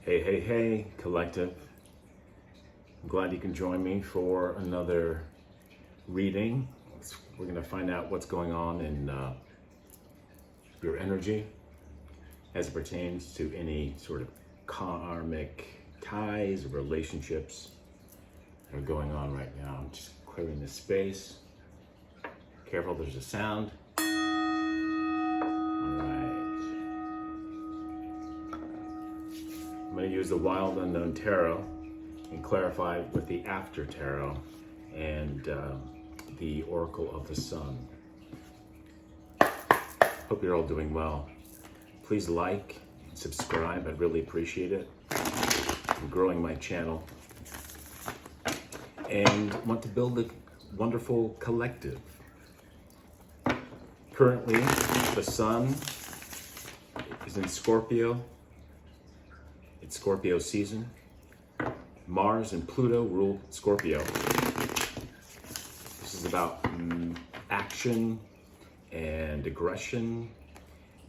Hey, hey, hey, collective. I'm glad you can join me for another reading. We're going to find out what's going on in your energy as it pertains to any sort of karmic ties or relationships that are going on right now. I'm just clearing this space. Careful, there's a sound. I'm going to use the Wild Unknown Tarot and clarify with the After Tarot and the Oracle of the Sun. Hope you're all doing well. Please like and subscribe. I'd really appreciate it. I'm growing my channel and want to build a wonderful collective. Currently, the Sun is in Scorpio. It's Scorpio season. Mars and Pluto rule Scorpio. This is about action and aggression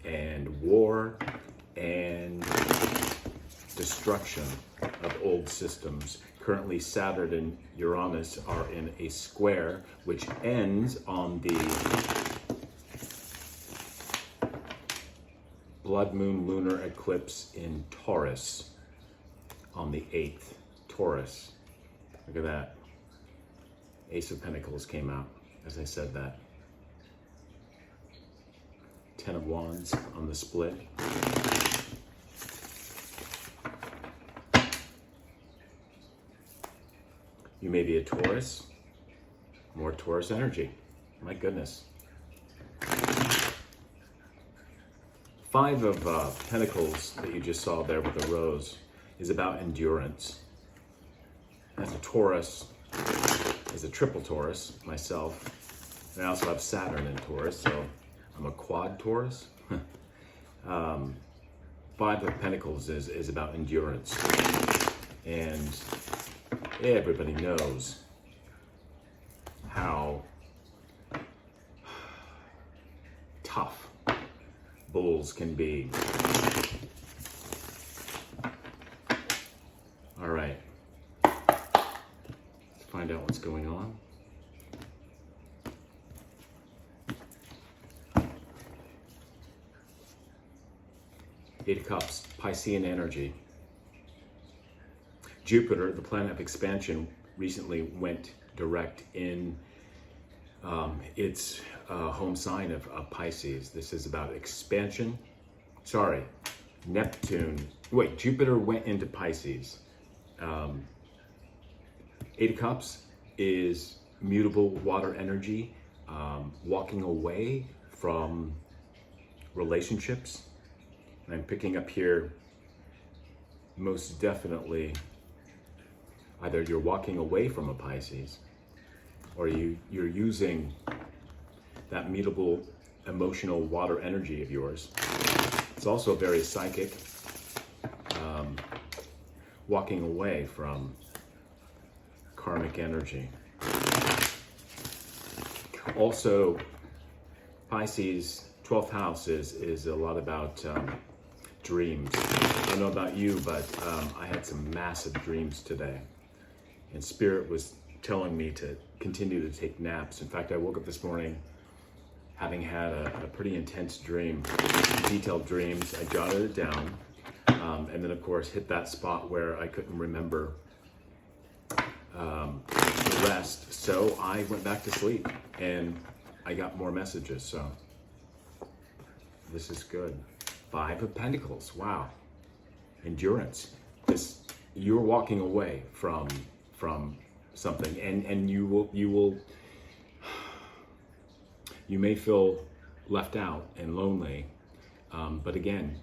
and war and destruction of old systems. Currently, Saturn and Uranus are in a square, which ends on the blood moon lunar eclipse in Taurus on the 8th. Taurus. Look at that. Ace of Pentacles came out as I said that. 10 of Wands on the split. You may be a Taurus. More Taurus energy. My goodness. 5 of Pentacles that you just saw there with the rose is about endurance. As a Taurus, as a triple Taurus myself, and I also have Saturn in Taurus, so I'm a quad Taurus. 5 of Pentacles is about endurance. And everybody knows how tough bulls can be. All right, let's find out what's going on. Eight of Cups, Piscean energy. Jupiter, the planet of expansion, recently went direct in its home sign of Pisces. This is about expansion. Sorry, Neptune. Wait, Jupiter went into Pisces. 8 of Cups is mutable water energy, walking away from relationships. And I'm picking up here most definitely either you're walking away from a Pisces or you're using that mutable emotional water energy of yours. It's also very psychic, walking away from karmic energy. Also, Pisces, 12th house is a lot about dreams. I don't know about you, but I had some massive dreams today. And Spirit was telling me to continue to take naps. In fact, I woke up this morning having had a pretty intense dream, detailed dreams. I jotted it down, and then of course hit that spot where I couldn't remember the rest. So I went back to sleep and I got more messages, so this is good. 5 of Pentacles, wow. Endurance. You're walking away from something, and you may feel left out and lonely, but again,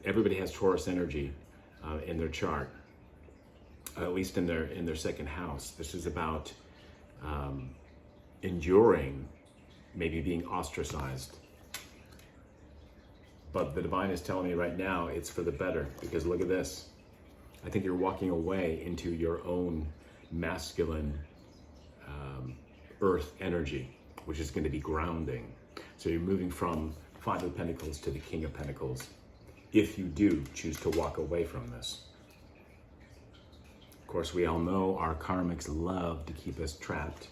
everybody has Taurus energy in their chart, at least in their second house. This is about enduring, maybe being ostracized. But the divine is telling me right now it's for the better, because look at this. I think you're walking away into your own masculine earth energy, which is going to be grounding. So you're moving from 5 of Pentacles to the King of Pentacles. if you do choose to walk away from this. Of course, we all know our karmics love to keep us trapped.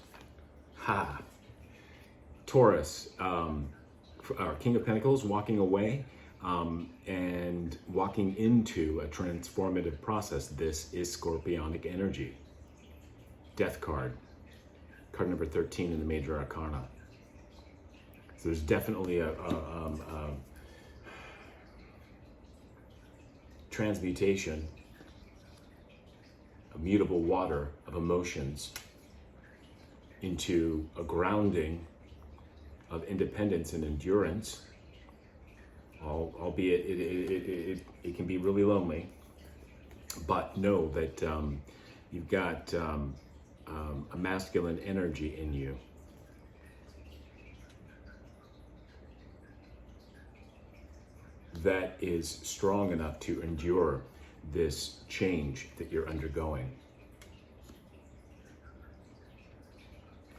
Ha! Taurus, our King of Pentacles, walking away and walking into a transformative process. This is scorpionic energy. Death card. Card number 13 in the major arcana. So there's definitely a transmutation, a mutable water of emotions into a grounding of independence and endurance, albeit it can be really lonely, but know that you've got a masculine energy in you. That is strong enough to endure this change that you're undergoing.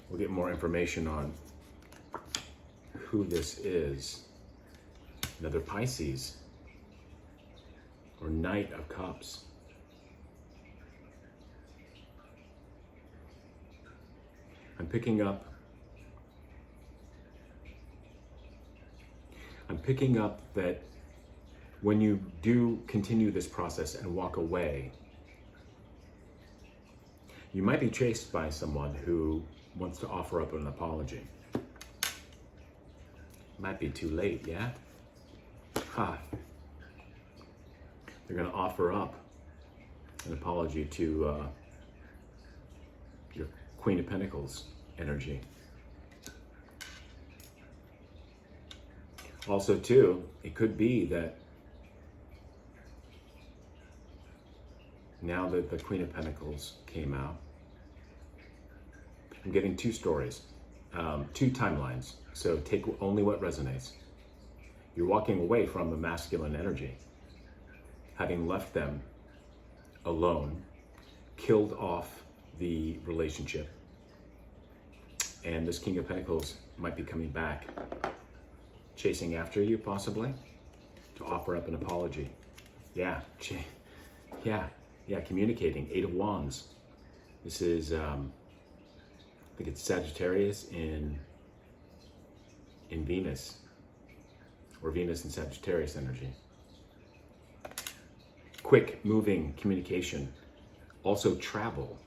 We'll get more information on who this is. Another Pisces, or Knight of Cups. I'm picking up that when you do continue this process and walk away, you might be chased by someone who wants to offer up an apology. Might be too late, yeah? Ha! They're going to offer up an apology to your Queen of Pentacles energy. Also, too, it could be that now that the Queen of Pentacles came out, I'm getting two stories, two timelines. So take only what resonates. You're walking away from the masculine energy, having left them alone, killed off the relationship. And this King of Pentacles might be coming back, chasing after you possibly, to offer up an apology. Yeah, communicating. Eight of Wands. This is, I think it's Sagittarius in Venus, or Venus and Sagittarius energy. Quick moving communication. Also travel.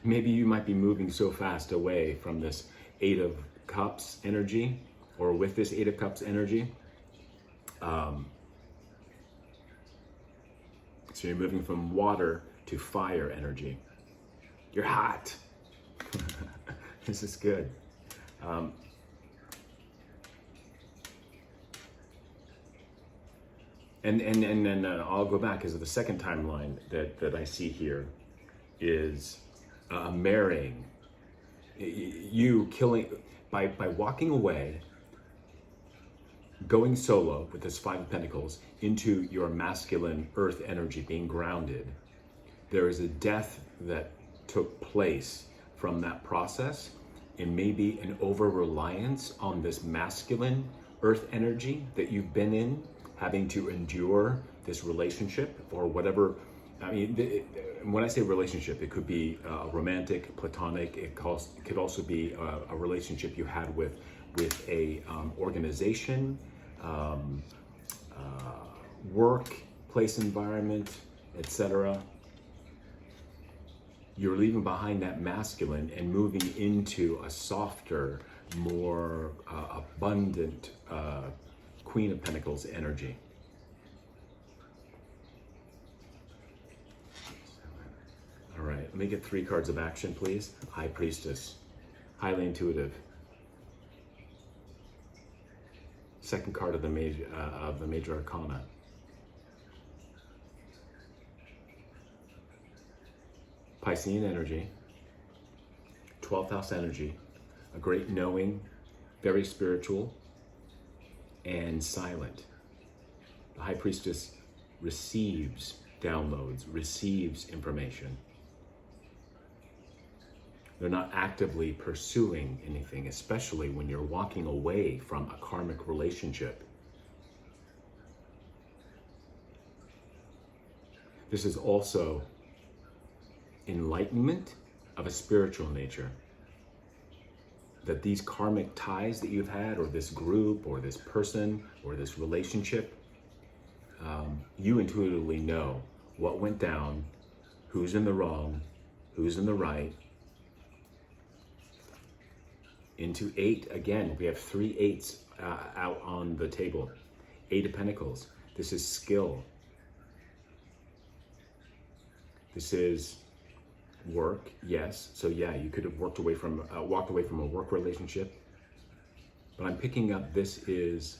Maybe you might be moving so fast away from this Eight of Cups energy, or with this Eight of Cups energy. So you're moving from water to fire energy. You're hot. This is good. And I'll go back, because the second timeline that I see here is marrying. You killing, by walking away, going solo with this Five of Pentacles into your masculine earth energy, being grounded. There is a death that took place from that process, and maybe an over-reliance on this masculine earth energy that you've been in, having to endure this relationship or whatever. I mean, when I say relationship, it could be romantic, platonic. It could also be a relationship you had with a organization, workplace environment, etc. You're leaving behind that masculine and moving into a softer, more abundant Queen of Pentacles energy. All right, let me get 3 cards of action, please. High Priestess, highly intuitive. Second card of the major arcana. Piscean energy, 12th house energy, a great knowing, very spiritual, and silent. The High Priestess receives downloads, receives information. They're not actively pursuing anything, especially when you're walking away from a karmic relationship. This is also enlightenment of a spiritual nature. That these karmic ties that you've had, or this group, or this person, or this relationship, you intuitively know what went down, who's in the wrong, who's in the right. Into 8, again, we have 3 8s out on the table. 8 of Pentacles. This is skill. This is work, yes. So yeah, you could have walked away from a work relationship. But I'm picking up this is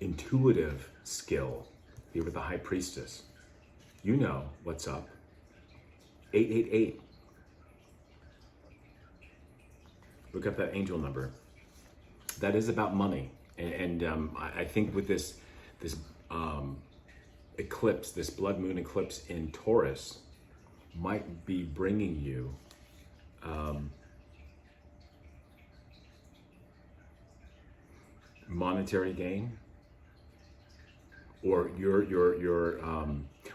intuitive skill here with the High Priestess. You know what's up. 888. Look up that angel number. That is about money. And I think with this eclipse, this blood moon eclipse in Taurus, might be bringing you monetary gain, or your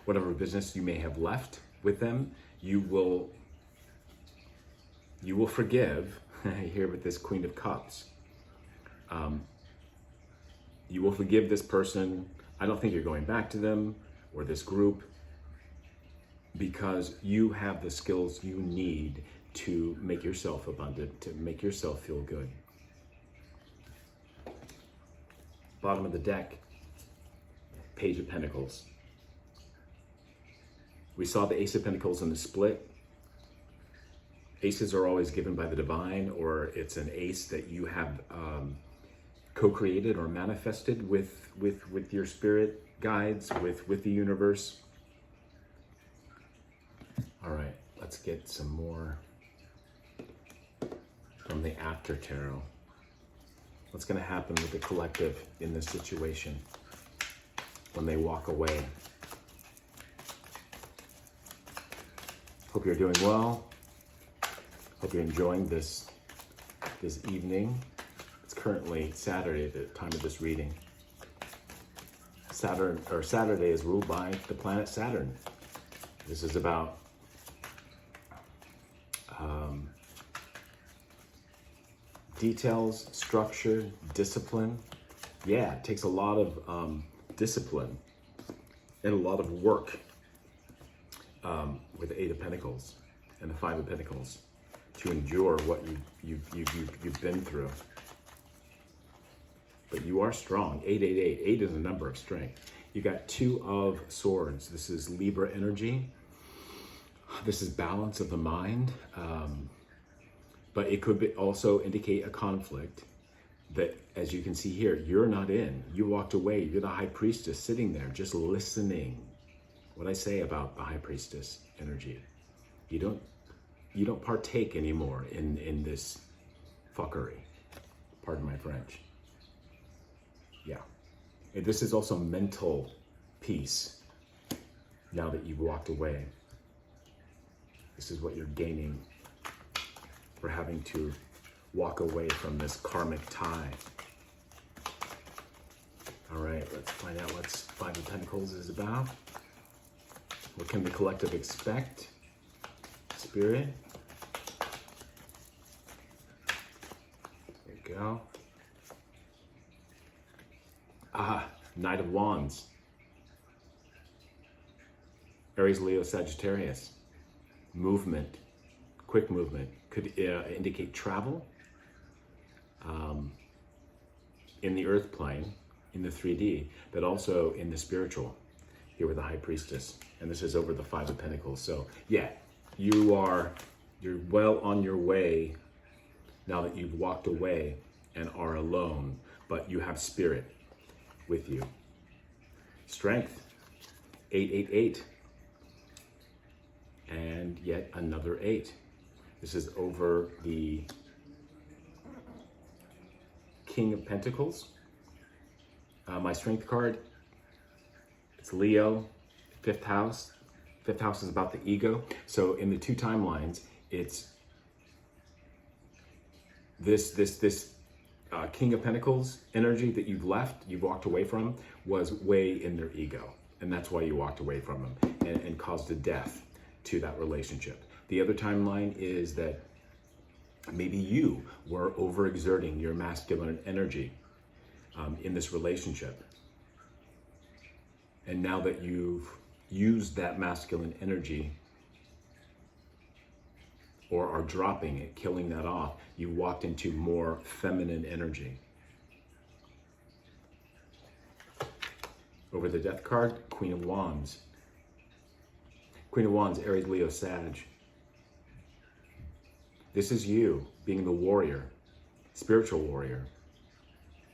whatever business you may have left with them, you will forgive. Here with this Queen of Cups, you will forgive this person. I don't think you're going back to them or this group, because you have the skills you need to make yourself abundant, to make yourself feel good. Bottom of the deck, Page of Pentacles. We saw the Ace of Pentacles in the split. Aces are always given by the divine, or it's an ace that you have co-created or manifested with your spirit guides, with the universe. All right, let's get some more from the After Tarot. What's going to happen with the collective in this situation when they walk away? Hope you're doing well. Hope you're enjoying this evening. It's currently Saturday at the time of this reading. Saturday is ruled by the planet Saturn. This is about details, structure, discipline. Yeah, it takes a lot of discipline and a lot of work with the 8 of Pentacles and the 5 of Pentacles to endure what you've been through. But you are strong. 888. 8 is a number of strength. You got 2 of Swords. This is Libra energy. This is balance of the mind. But it could also indicate a conflict that, as you can see here, you're not in. You walked away. You're the High Priestess sitting there just listening. What I say about the High Priestess energy. You don't partake anymore in this fuckery. Pardon my French. Yeah. And this is also mental peace now that you've walked away. This is what you're gaining for having to walk away from this karmic tie. All right, let's find out what 5 of Pentacles is about. What can the collective expect? Spirit. There you go. Knight of Wands. Aries, Leo, Sagittarius. Movement. Quick movement. Could indicate travel. In the earth plane, in the 3D, but also in the spiritual, here with the High Priestess. And this is over the 5 of Pentacles. So yeah, you're well on your way now that you've walked away and are alone, but you have spirit with you. Strength, 888. And yet another 8. This is over the King of Pentacles. My strength card, it's Leo, 5th house. 5th house is about the ego. So in the 2 timelines, it's this King of Pentacles energy that you've walked away from was way in their ego. And that's why you walked away from him and caused a death to that relationship. The other timeline is that maybe you were overexerting your masculine energy in this relationship. And now that you've used that masculine energy or are dropping it, killing that off, you walked into more feminine energy. Over the death card, Queen of Wands. Queen of Wands, Aries, Leo, Sag. This is you being the warrior, spiritual warrior,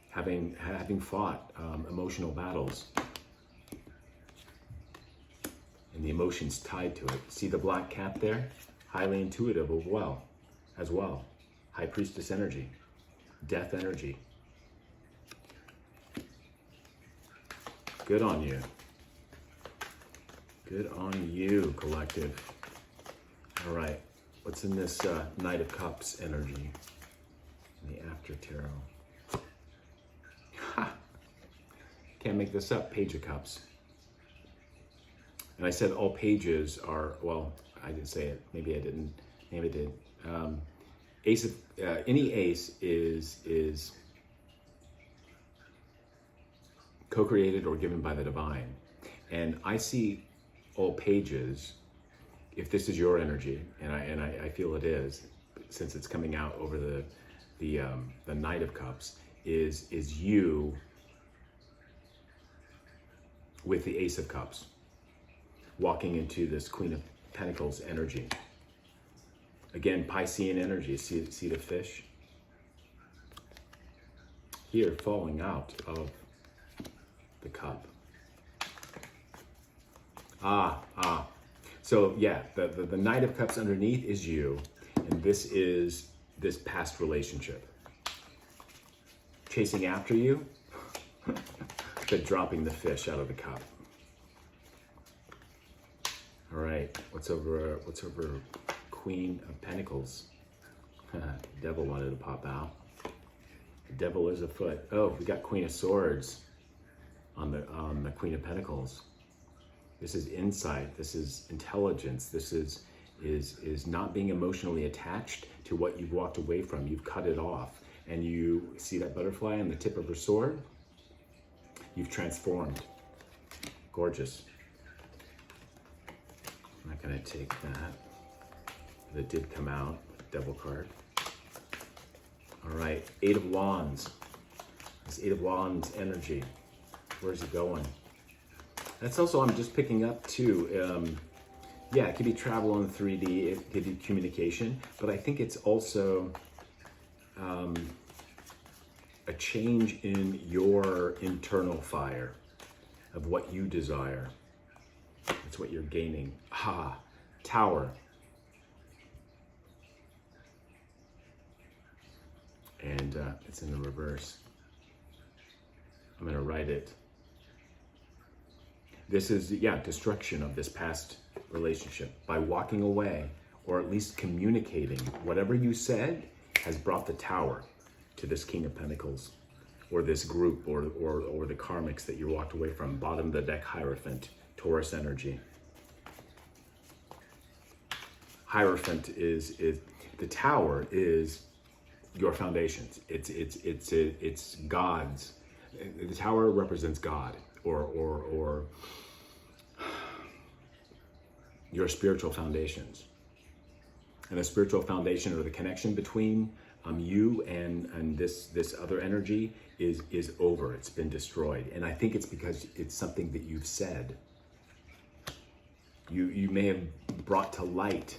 having fought emotional battles. And the emotions tied to it. See the black cat there? Highly intuitive as well. High Priestess energy, death energy. Good on you. Good on you, collective. All right, what's in this Knight of Cups energy? In the After Tarot. Ha! Can't make this up, Page of Cups. And I said all pages are, well, I didn't say it. Maybe I didn't. Maybe I did. Ace of, any ace is co-created or given by the divine. And I see all pages, if this is your energy, and I feel it is, since it's coming out over the Knight of Cups, is you with the Ace of Cups, walking into this Queen of Pentacles energy. Again, Piscean energy. See the fish? Here, falling out of the cup. So yeah, the Knight of Cups underneath is you, and this is this past relationship. Chasing after you, but dropping the fish out of the cup. All right, what's over Queen of Pentacles? Devil wanted to pop out. The devil is afoot. Oh, we got Queen of Swords on the Queen of Pentacles. This is insight. This is intelligence. This is not being emotionally attached to what you've walked away from. You've cut it off, and you see that butterfly on the tip of her sword. You've transformed. Gorgeous. I'm not going to take that. That did come out. Devil card. All right. Eight of Wands. This Eight of Wands energy. Where's it going? That's also, I'm just picking up too. Yeah, it could be travel in 3D. It could be communication. But I think it's also a change in your internal fire of what you desire. That's what you're gaining. Tower. And it's in the reverse. I'm going to write it. This is, destruction of this past relationship by walking away, or at least communicating. Whatever you said has brought the Tower to this King of Pentacles, or this group, or the karmics that you walked away from. Bottom of the deck, Hierophant, Taurus energy. Hierophant is the Tower is your foundations. It's God's. The Tower represents God, or your spiritual foundations. And the spiritual foundation, or the connection between you and this other energy is over. It's been destroyed. And I think it's because it's something that you've said. You may have brought to light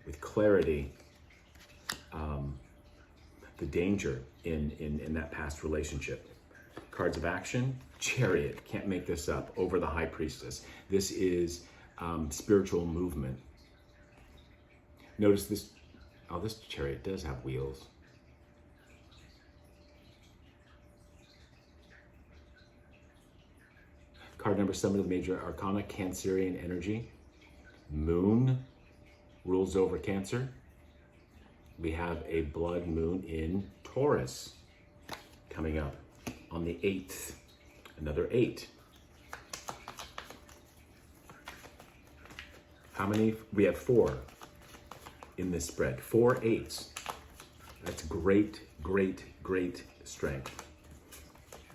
with clarity the danger in that past relationship. Cards of action, Chariot, can't make this up, over the High Priestess. This is spiritual movement. Notice this, this Chariot does have wheels. Card number 7 of the Major Arcana, Cancerian energy. Moon rules over Cancer. We have a blood moon in Taurus coming up on the 8th. Another 8. How many? We have 4 in this spread. 4 8s. That's great, great, great strength.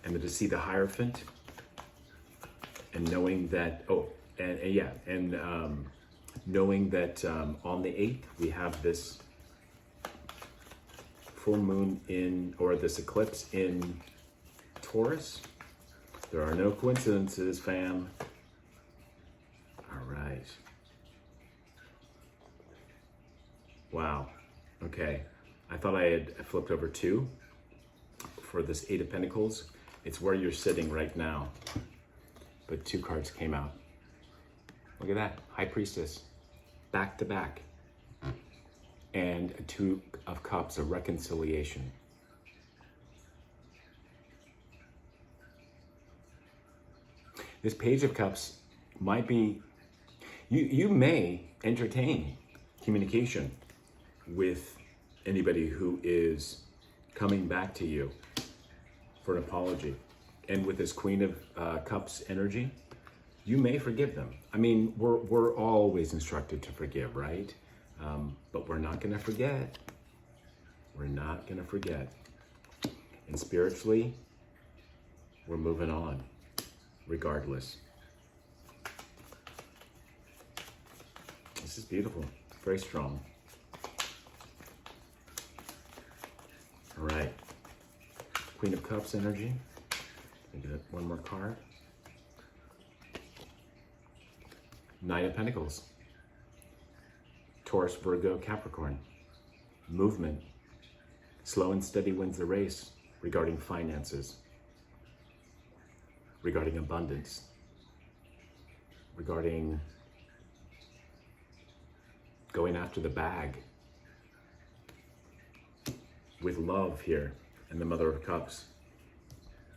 And then to see the Hierophant and knowing that, knowing that on the 8th we have this full moon or this eclipse in Taurus. There are no coincidences, fam. All right. Wow. Okay. I thought I had flipped over 2 for this 8 of Pentacles. It's where you're sitting right now. But 2 cards came out. Look at that. High Priestess. Back to back. And a 2 of Cups, a reconciliation. This Page of Cups might be, you may entertain communication with anybody who is coming back to you for an apology. And with this Queen of Cups energy, you may forgive them. I mean, we're always instructed to forgive, right? But we're not going to forget. We're not going to forget. And spiritually, we're moving on, regardless. This is beautiful. Very strong. All right. Queen of Cups energy. Let me get one more card. Knight of Pentacles. Taurus, Virgo, Capricorn. Movement. Slow and steady wins the race regarding finances, regarding abundance, regarding going after the bag. With love here and the Mother of Cups.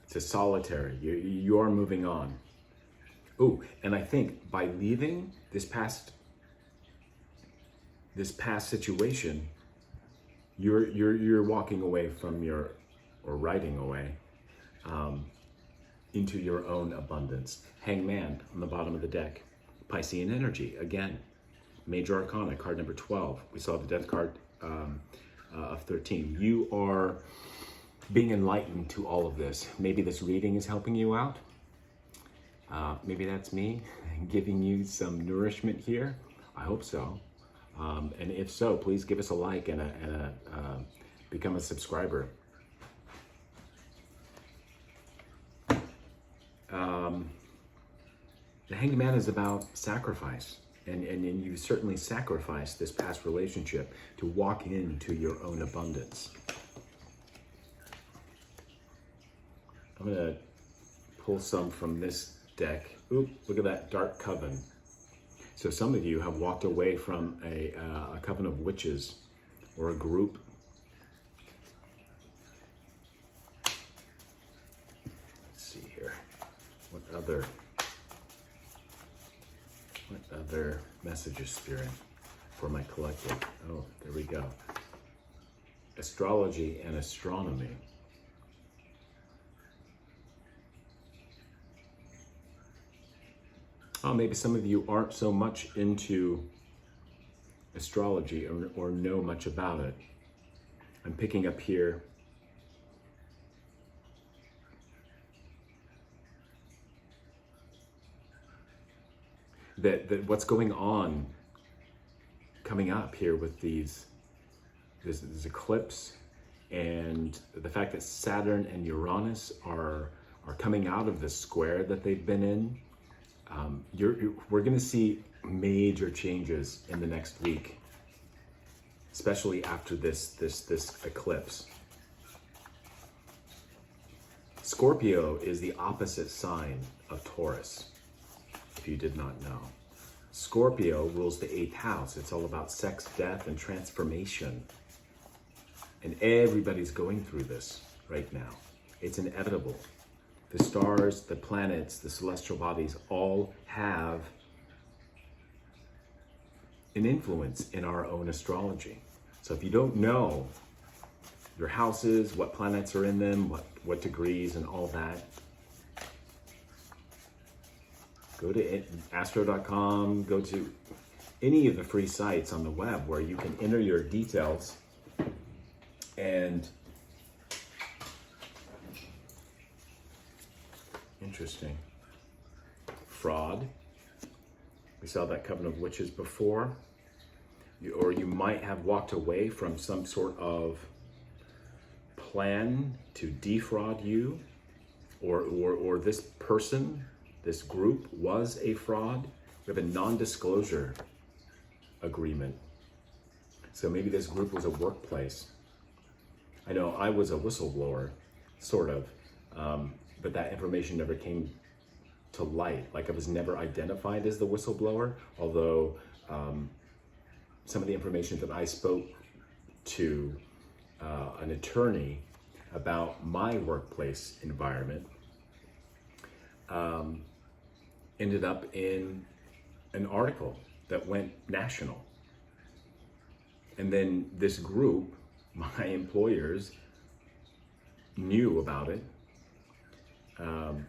It's a solitary. You are moving on. Ooh, and I think by leaving this past situation, you're walking away from or riding away into your own abundance. Hangman on the bottom of the deck. Piscean energy again. Major Arcana, card number 12. We saw the Death card of 13. You are being enlightened to all of this. Maybe this reading is helping you out. Maybe that's me giving you some nourishment here. I hope so. And if so, please give us a like and become a subscriber. The Hanged Man is about sacrifice. And you certainly sacrificed this past relationship to walk into your own abundance. I'm going to pull some from this deck. Oop, look at that dark coven. So some of you have walked away from a coven of witches or a group. Let's see here. What other messages, Spirit, for my collective? Oh, there we go. Astrology and astronomy. Oh, maybe some of you aren't so much into astrology or know much about it. I'm picking up here that what's going on coming up here with this eclipse, and the fact that Saturn and Uranus are coming out of the square that they've been in. We're going to see major changes in the next week, especially after this eclipse. Scorpio is the opposite sign of Taurus, if you did not know. Scorpio rules the 8th house. It's all about sex, death, and transformation. And everybody's going through this right now. It's inevitable. The stars, the planets, the celestial bodies all have an influence in our own astrology. So if you don't know your houses, what planets are in them, what degrees and all that, go to astro.com, go to any of the free sites on the web where you can enter your details and interesting. Fraud. We saw that Coven of Witches before. Or you might have walked away from some sort of plan to defraud you, or this person, this group was a fraud. We have a non-disclosure agreement. So maybe this group was a workplace. I know I was a whistleblower, sort of, but that information never came to light. Like, I was never identified as the whistleblower, although some of the information that I spoke to an attorney about my workplace environment ended up in an article that went national. And then this group, my employers, knew about it, and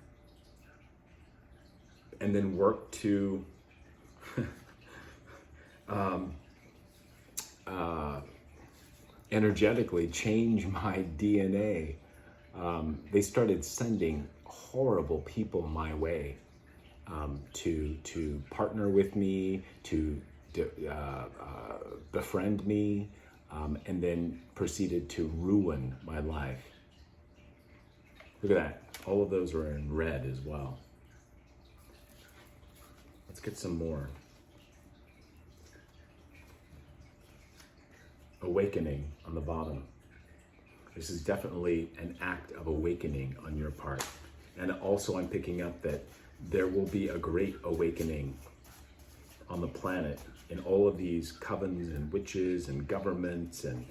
then worked to energetically change my DNA. They started sending horrible people my way to partner with me, to befriend me, and then proceeded to ruin my life. Look at that. All of those are in red as well. Let's get some more. Awakening on the bottom. This is definitely an act of awakening on your part. And also I'm picking up that there will be a great awakening on the planet in all of these covens and witches and governments and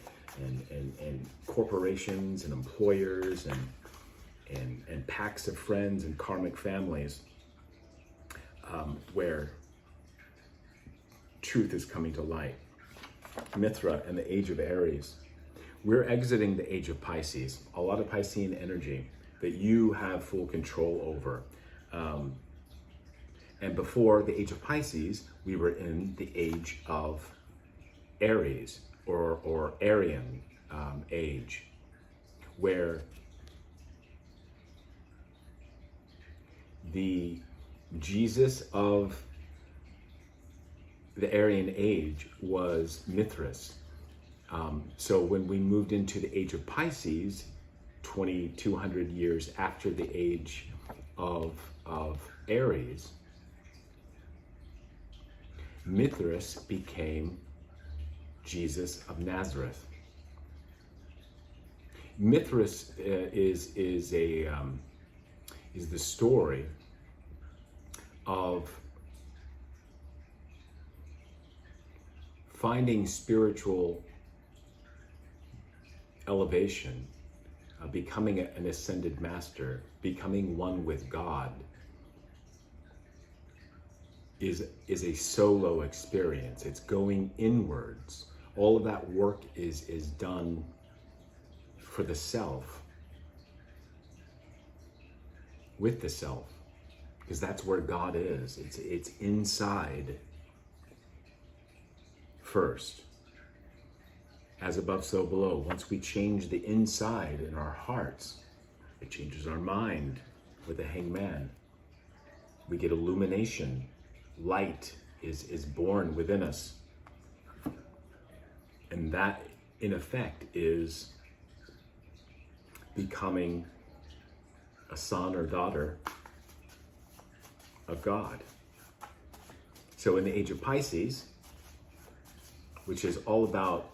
corporations and employers and packs of friends and karmic families, where truth is coming to light. Mithra and the age of Aries. We're exiting the age of Pisces, a lot of Piscean energy that you have full control over. And before the age of Pisces, we were in the age of Aries, or Aryan age, where the Jesus of the Aryan age was Mithras. So when we moved into the age of Pisces, 2,200 years after the age of Aries, Mithras became Jesus of Nazareth. Mithras is the story of finding spiritual elevation, becoming an ascended master, becoming one with God, is a solo experience. It's going inwards. All of that work is done for the self, with the self, because that's where God is. It's inside first. As above, so below. Once we change the inside in our hearts, it changes our mind with the hangman. We get illumination. Light is born within us. And that, in effect, is becoming a son or daughter of God. So in the age of Pisces, which is all about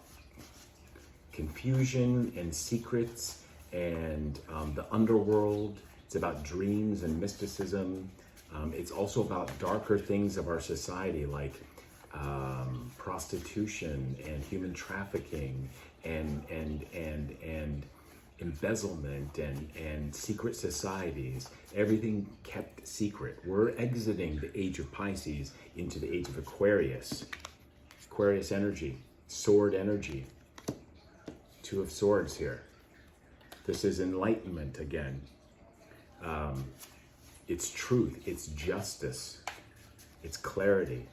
confusion and secrets and the underworld, it's about dreams and mysticism. It's also about darker things of our society, like prostitution and human trafficking and embezzlement and secret societies. Everything kept secret. We're exiting the age of Pisces into the age of Aquarius. Aquarius energy, sword energy. Two of Swords here. This is enlightenment again. It's truth, it's justice, it's clarity,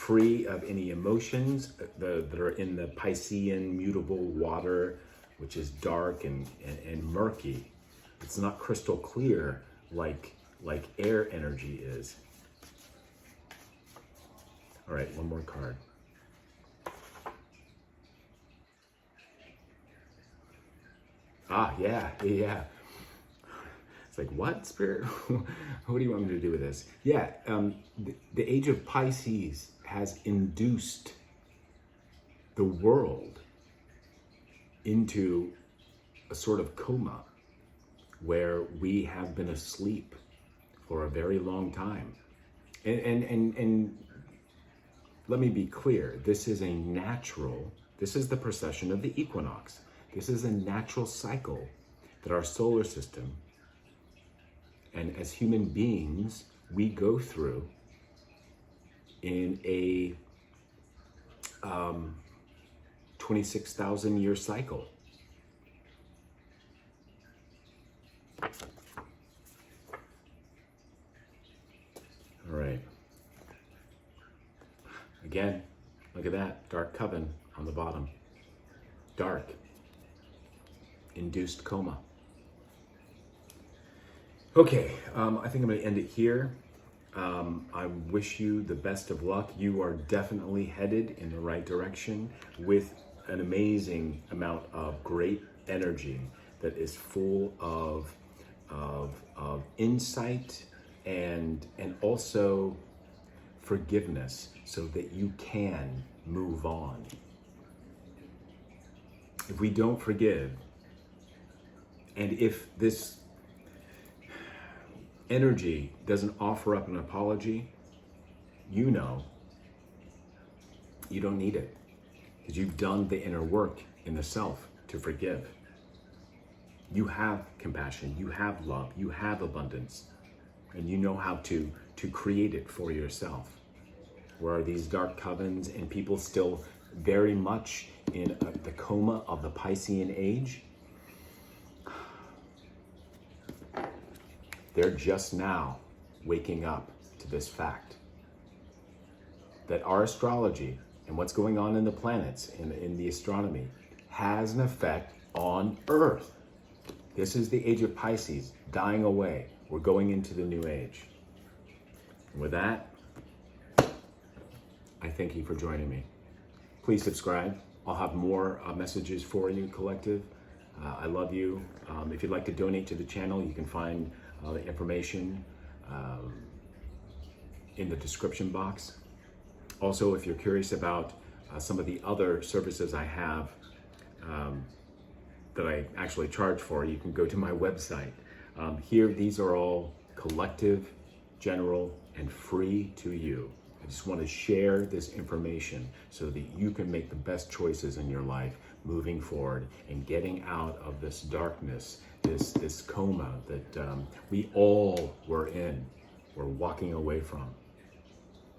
free of any emotions that are in the Piscean mutable water, which is dark and murky. It's not crystal clear like air energy is. All right, one more card. Ah, yeah. It's like, what, Spirit? What do you want me to do with this? Yeah, the age of Pisces has induced the world into a sort of coma where we have been asleep for a very long time. And let me be clear, this is the precession of the equinox. This is a natural cycle that our solar system and as human beings, we go through in a 26,000 year cycle. All right. Again, look at that, dark Coven on the bottom. Dark. Induced coma. Okay, I think I'm going to end it here. I wish you the best of luck. You are definitely headed in the right direction with an amazing amount of great energy that is full of insight and also forgiveness so that you can move on. If we don't forgive, and if this energy doesn't offer up an apology, you know you don't need it because you've done the inner work in the self to forgive. You have compassion, you have love, you have abundance, and you know how to create it for yourself. Where are these dark covens and people still very much in the coma of the Piscean age? They're just now waking up to this fact that our astrology and what's going on in the planets, in the astronomy, has an effect on Earth. This is the age of Pisces dying away. We're going into the new age. And with that, I thank you for joining me. Please subscribe. I'll have more messages for you, collective. I love you. If you'd like to donate to the channel, you can find the information in the description box. Also, if you're curious about some of the other services I have that I actually charge for, you can go to my website. Here, these are all collective, general, and free to you. I just want to share this information so that you can make the best choices in your life moving forward and getting out of this darkness, this coma that we all were in, we're walking away from.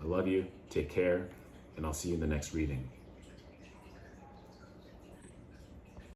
I love you, take care, and I'll see you in the next reading.